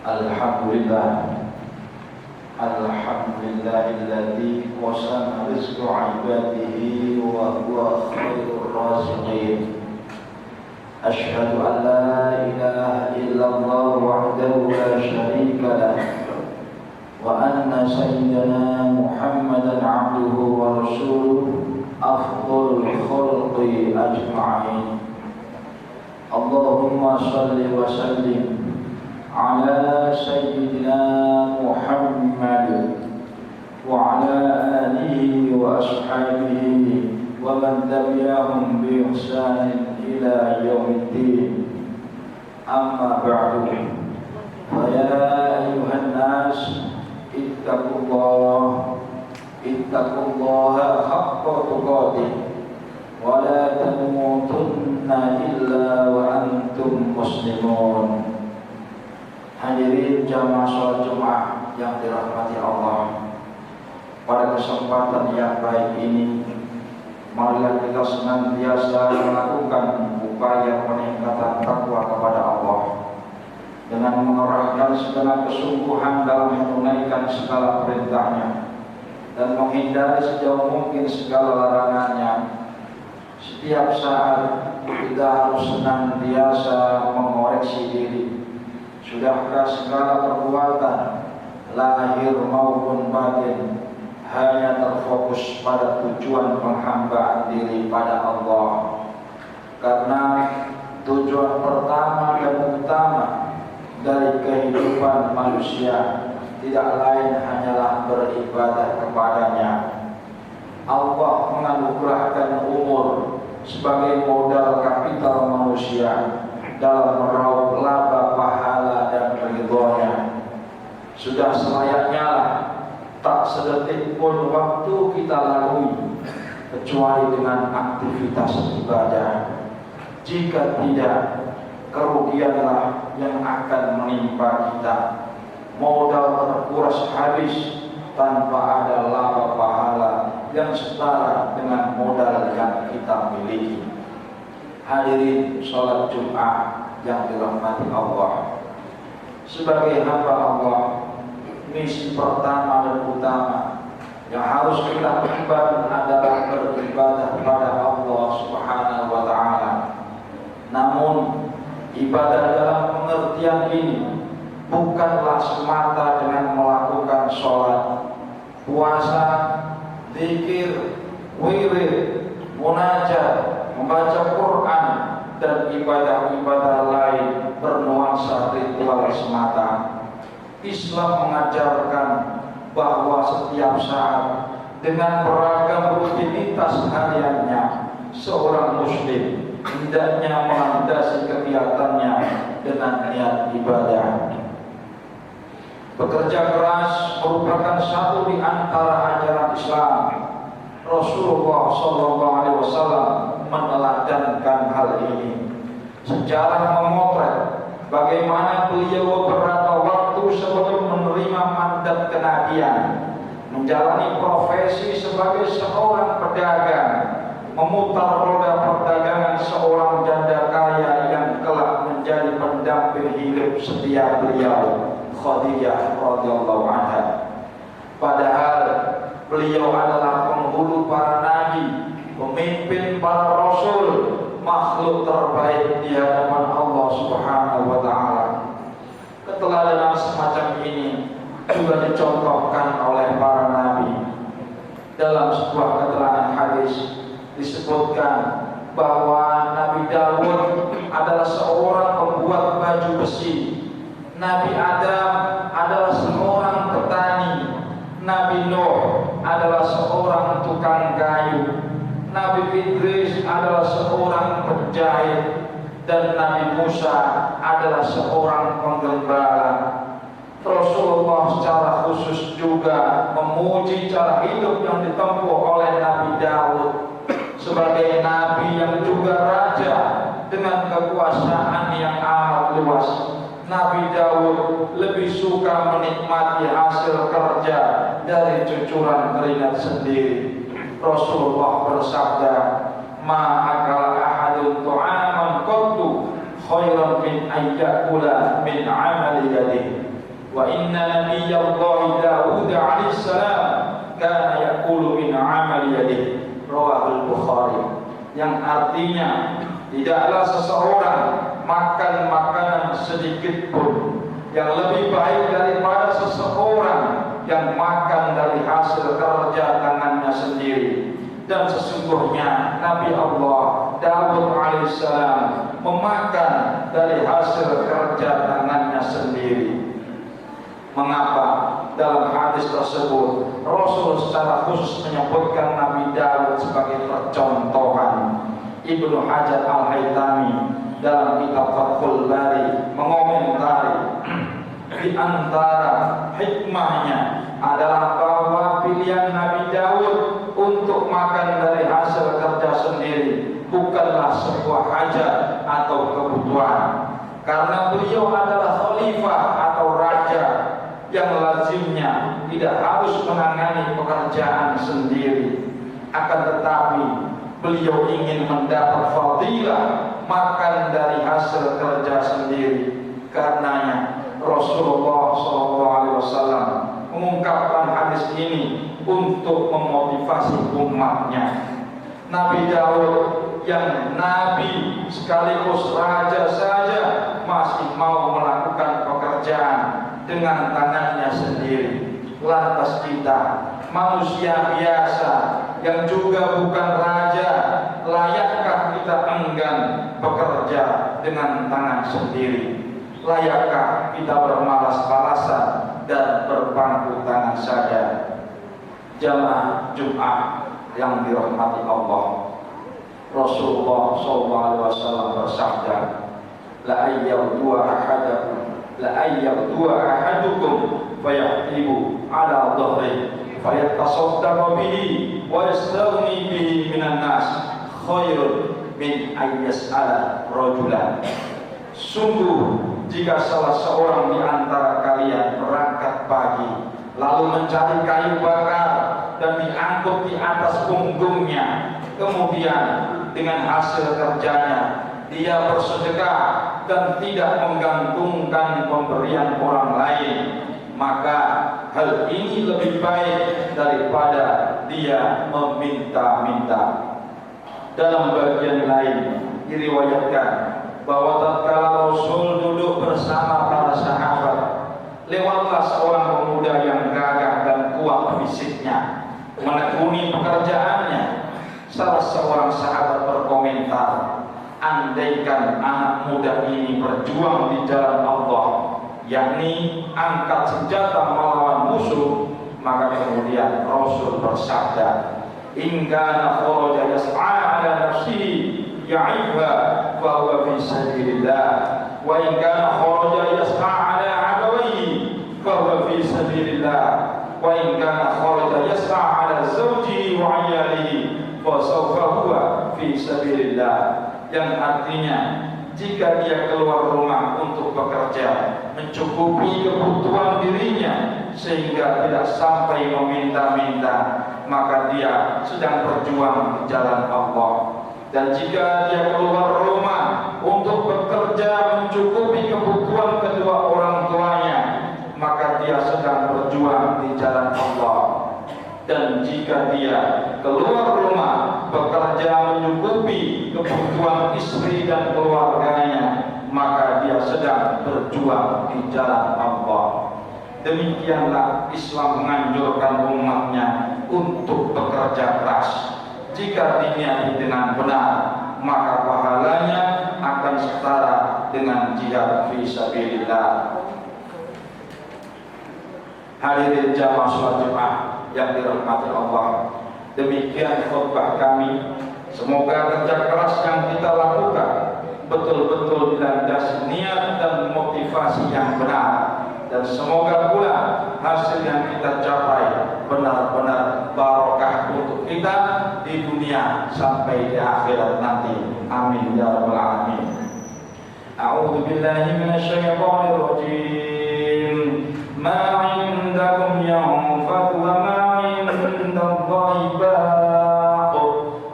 Alhamdulillah, alhamdulillahilladzi qasama rizqa ibadihi wa huwa khairur raziqin. Asyhadu an la ilaha illallah wahdahu la syarika lah wa anna sayyidana Muhammadan abduhu wa rasuluhu afdhalul khalqi ajma'in. Allahumma shalli wa sallim ala sayyidina Muhammad wa ala alihi wa ashabihi wa man tabi'ahum bi ihsanin ila yaumiddin. Amma ba'du, fa ya ayyuhan nas ittaqullaha haqqa tuqatih wa la tamutunna illa wa antum muslimun. Hadirin jamaah salat Jumat yang dirahmati Allah, pada kesempatan yang baik ini marilah kita senantiasa melakukan upaya peningkatan takwa kepada Allah dengan mengerahkan segala kesungguhan dalam menunaikan segala perintahnya dan menghindari sejauh mungkin segala larangannya. Setiap saat kita harus senantiasa mengoreksi diri. Sudahkah segala perbuatan lahir maupun batin hanya terfokus pada tujuan penghambaan diri pada Allah? Karena tujuan pertama dan utama dari kehidupan manusia tidak lain hanyalah beribadah kepadanya. Allah menganugerahkan umur sebagai modal kapital manusia dalam meraup laba pahala dan ridhonya. Sudah selayaknya lah tak sedetik pun waktu kita lalui kecuali dengan aktivitas ibadah. Jika tidak, kerugianlah yang akan menimpa kita. Modal terkuras habis tanpa ada laba pahala yang setara dengan modal yang kita miliki. Hadirin salat Jumat yang dirahmati Allah, sebagai hamba Allah, misi pertama dan utama yang harus kita emban adalah beribadah kepada Allah Subhanahu wa ta'ala. Namun ibadah dalam pengertian ini bukanlah semata dengan melakukan sholat, puasa, zikir, wirid, munajat, membaca Quran dan ibadah-ibadah lain bernuansa ritual semata. Islam mengajarkan bahwa setiap saat dengan beragam rutinitas hariannya seorang muslim hendaknya melandasi kegiatannya dengan niat ibadah. Bekerja keras merupakan satu di antara ajaran Islam. Rasulullah SAW meneladankan hal ini. Sejarah memotret bagaimana beliau beberapa waktu sebelum menerima mandat kenabian menjalani profesi sebagai seorang pedagang, memutar roda perdagangan seorang janda kaya yang kelak menjadi pendamping hidup setia beliau, Khadijah radhiyallahu anha. Padahal beliau adalah penghulu para nabi, pemimpin para rasul, makhluk terbaik di hadapan Allah Subhanahu wa ta'ala. Keteladanan semacam ini juga dicontohkan oleh para nabi. Dalam sebuah keterangan hadis disebutkan bahwa Nabi Daud adalah seorang pembuat baju besi, Nabi Adam adalah seorang petani, Nabi Nuh adalah seorang tukang kayu, Nabi Idris adalah seorang penjahit, dan Nabi Musa adalah seorang penggembala. Rasulullah secara khusus juga memuji cara hidup yang ditempuh oleh Nabi Daud sebagai nabi yang juga raja dengan kekuasaan yang amat luas. Nabi Daud lebih suka menikmati hasil kerja dari cucuran keringat sendiri. Rasulullah bersabda, "Ma akala ahadun tu'aman qattu khairan min ayyakula min amali yadihi." Wa inna nabiyyallahi Daud alaihissalam kana yaqulu min amali yadihi, rawahul Bukhari. Yang artinya tidaklah seseorang makan makanan sedikit pun yang lebih baik daripada seseorang yang makan dari hasil kerja tangannya sendiri. Dan sesungguhnya Nabi Allah Daud alaihissalam memakan dari hasil kerja tangannya sendiri. Mengapa dalam hadis tersebut Rasul secara khusus menyebutkan Nabi Daud sebagai percontohan? Ibnu Hajar Al-Haytami dalam kitab Fathul Bari mengomentari di antara hikmahnya adalah bahwa pilihan Nabi Daud untuk makan dari hasil kerja sendiri bukanlah sebuah hajat atau kebutuhan, karena beliau adalah khalifah atau raja yang lazimnya tidak harus menangani pekerjaan sendiri. Akan tetapi beliau ingin mendapat fadilah makan dari hasil kerja sendiri. Karenanya Rasulullah SAW mengungkapkan hadis ini untuk memotivasi umatnya. Nabi Daud yang nabi sekaligus raja saja masih mau melakukan pekerjaan dengan tangannya sendiri. Lantas kita manusia biasa yang juga bukan raja, layakkah kita enggan bekerja dengan tangan sendiri? Layakkah kita bermalas-malasan dan berpangku tangan saja? Jamaah Jumat yang dirahmati Allah, Rasulullah SAW bersabda, la ayyabdua ahadukum fayahtibu ala dhahri fayatasaddaqu bihi wa yastaghni bihi minan nas khairun min ayyas'ala rajulan. Sungguh jika salah seorang di antara kalian berangkat pagi lalu mencari kayu bakar dan diangkut di atas punggungnya, kemudian dengan hasil kerjanya dia bersedekah dan tidak menggantungkan pemberian orang lain, maka hal ini lebih baik daripada dia meminta-minta. Dalam bagian lain diriwayatkan bahwa tatkala Rasul duduk bersama para sahabat, lewatlah seorang pemuda yang gagah dan kuat fisiknya, menekuni pekerjaannya. Salah seorang sahabat berkomentar, andaikan anak muda ini berjuang di jalan Allah, yakni angkat senjata melawan musuh, maka kemudian Rasul bersabda, in kana kharaja yas'a ala nafsihi ya'ibha fa huwa fi sabilillah, wa in kana kharaja yas'a ala abawayhi fa huwa fi sabilillah, wa in kana kharaja yas'a ala zawjihi wa 'iyalihi fa sawfa huwa fi sabilillah. Yang artinya jika dia keluar rumah untuk bekerja, mencukupi kebutuhan dirinya sehingga tidak sampai meminta-minta, maka dia sedang berjuang di jalan Allah. Dan jika dia keluar rumah untuk bekerja mencukupi kebutuhan kedua orang tuanya, maka dia sedang berjuang di jalan Allah. Dan jika dia keluar rumah bekerja mencukupi kebutuhan istri dan keluarganya, maka dia sedang berjuang di jalan Allah. Demikianlah Islam menganjurkan umatnya untuk bekerja keras. Jika diniati dengan benar, maka pahalanya akan setara dengan jihad fi sabilillah. Hadirin jamaah salat Jumat yang dirahmati Allah, demikian khutbah kami. Semoga kerja keras yang kita lakukan betul-betul dilandasi niat dan motivasi yang benar, dan semoga pula hasil yang kita capai benar-benar barokah untuk kita di dunia sampai di akhirat nanti. Amin ya rabbal alamin. A'udzu billahi minasyaitonir rajim. Ma 'indakum yanfad wa ma 'indallahi baq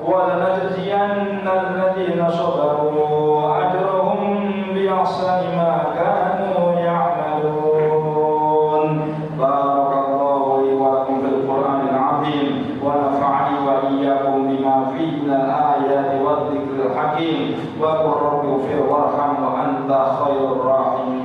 wa lanajziyanna alladhina sabaru ajrahum bi ahsani ma kanu ya'malun. hakim wa qur rabbi ighfir warham wa anta khairur rahimin.